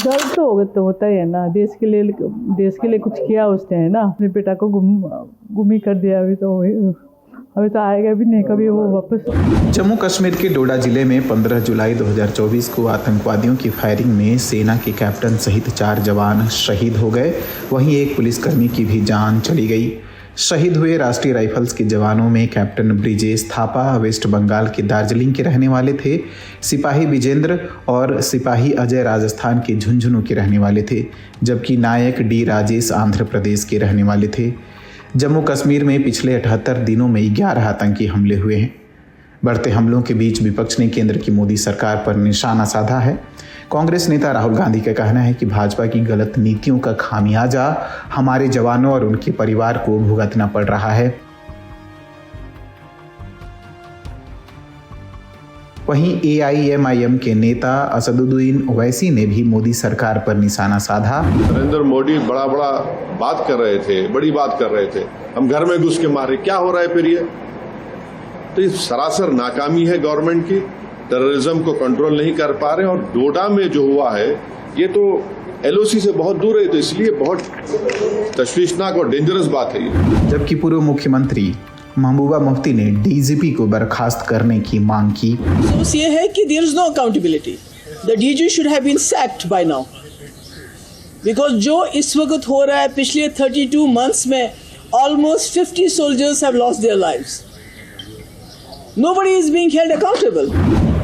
दर्द तो होता ही है ना। देश के लिए कुछ किया उसने, है ना। अपने बेटा को गुम ही कर दिया। अभी तो आएगा भी नहीं कभी वो वापस। जम्मू कश्मीर के डोडा जिले में 15 जुलाई 2024 को आतंकवादियों की फायरिंग में सेना के कैप्टन सहित 4 जवान शहीद हो गए। वहीं एक पुलिसकर्मी की भी जान चली गई। शहीद हुए राष्ट्रीय राइफल्स के जवानों में कैप्टन ब्रिजेश थापा वेस्ट बंगाल के दार्जिलिंग के रहने वाले थे, सिपाही विजेंद्र और सिपाही अजय राजस्थान के झुंझुनू के रहने वाले थे, जबकि नायक डी राजेश आंध्र प्रदेश के रहने वाले थे। जम्मू कश्मीर में पिछले 78 दिनों में 11 आतंकी हमले हुए हैं। बढ़ते हमलों के बीच विपक्ष ने केंद्र की मोदी सरकार पर निशाना साधा है। कांग्रेस नेता राहुल गांधी का कहना है कि भाजपा की गलत नीतियों का खामियाजा हमारे जवानों और उनके परिवार को भुगतना पड़ रहा है। वहीं AIMIM के नेता असदुद्दीन ओवैसी ने भी मोदी सरकार पर निशाना साधा। नरेंद्र मोदी बड़ा बात कर रहे थे, बड़ी बात कर रहे थे, हम घर में घुस के मारे। क्या हो रहा है फिर ये? तो ये सरासर नाकामी है गवर्नमेंट की। टेररिज्म को कंट्रोल नहीं कर पा रहे। और डोडा में जो हुआ है ये तो LOC से बहुत दूर है, तो इसलिए बहुत तशवीशनाक और डेंजरस बात है ये। जबकि पूर्व मुख्यमंत्री महबूबा मुफ्ती ने DGP को बर्खास्त करने की मांग की। सोच ये है कि there is no accountability. The DG should have been sacked by now, because जो इस वक्त हो रहा है, पिछले 32 मंथ्स में almost 50 soldiers have lost their lives. Nobody is being held accountable.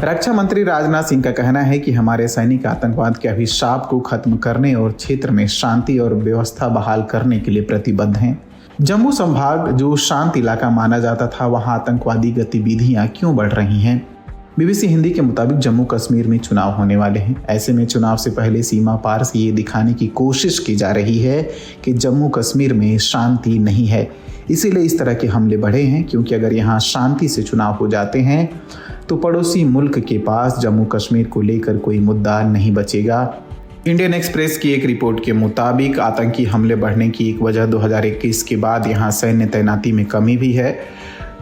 रक्षा मंत्री राजनाथ सिंह का कहना है कि हमारे सैनिक आतंकवाद के अभिशाप को खत्म करने और क्षेत्र में शांति और व्यवस्था बहाल करने के लिए प्रतिबद्ध हैं। जम्मू संभाग जो शांत इलाका माना जाता था, वहां आतंकवादी गतिविधियां क्यों बढ़ रही हैं? BBC हिंदी के मुताबिक जम्मू कश्मीर में चुनाव होने वाले हैं। ऐसे में चुनाव से पहले सीमा पार से ये दिखाने की कोशिश की जा रही है कि जम्मू कश्मीर में शांति नहीं है, इसीलिए इस तरह के हमले बढ़े हैं। क्योंकि अगर यहाँ शांति से चुनाव हो जाते हैं तो पड़ोसी मुल्क के पास जम्मू कश्मीर को लेकर कोई मुद्दा नहीं बचेगा। इंडियन एक्सप्रेस की एक रिपोर्ट के मुताबिक आतंकी हमले बढ़ने की एक वजह 2021 के बाद यहाँ सैन्य तैनाती में कमी भी है।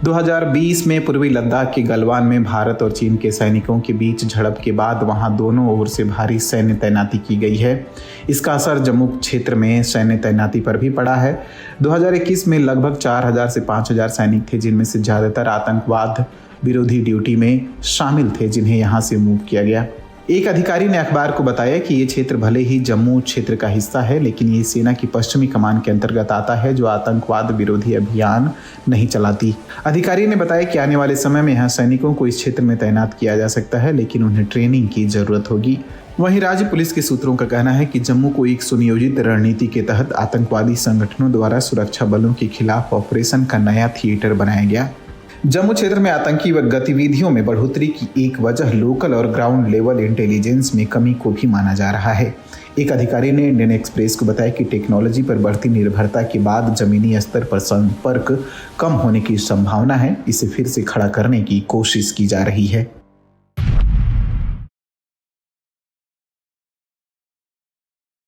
2020 में पूर्वी लद्दाख के गलवान में भारत और चीन के सैनिकों के बीच झड़प के बाद वहां दोनों ओर से भारी सैन्य तैनाती की गई है। इसका असर जम्मू क्षेत्र में सैन्य तैनाती पर भी पड़ा है। 2021 में लगभग 4000 से 5000 सैनिक थे, जिनमें से ज़्यादातर आतंकवाद विरोधी ड्यूटी में शामिल थे, जिन्हें यहाँ से मूव किया गया। एक अधिकारी ने अखबार को बताया कि ये क्षेत्र भले ही जम्मू क्षेत्र का हिस्सा है, लेकिन ये सेना की पश्चिमी कमान के अंतर्गत आता है, जो आतंकवाद विरोधी अभियान नहीं चलाती। अधिकारी ने बताया कि आने वाले समय में यहाँ सैनिकों को इस क्षेत्र में तैनात किया जा सकता है, लेकिन उन्हें ट्रेनिंग की जरूरत होगी। वहीं राज्य पुलिस के सूत्रों का कहना है कि जम्मू को एक सुनियोजित रणनीति के तहत आतंकवादी संगठनों द्वारा सुरक्षा बलों के खिलाफ ऑपरेशन का नया थिएटर बनाया गया। जम्मू क्षेत्र में आतंकी गतिविधियों में बढ़ोतरी की एक वजह लोकल और ग्राउंड लेवल इंटेलिजेंस में कमी को भी माना जा रहा है। एक अधिकारी ने इंडियन एक्सप्रेस को बताया कि टेक्नोलॉजी पर बढ़ती निर्भरता के बाद जमीनी स्तर पर संपर्क कम होने की संभावना है। इसे फिर से खड़ा करने की कोशिश की जा रही है।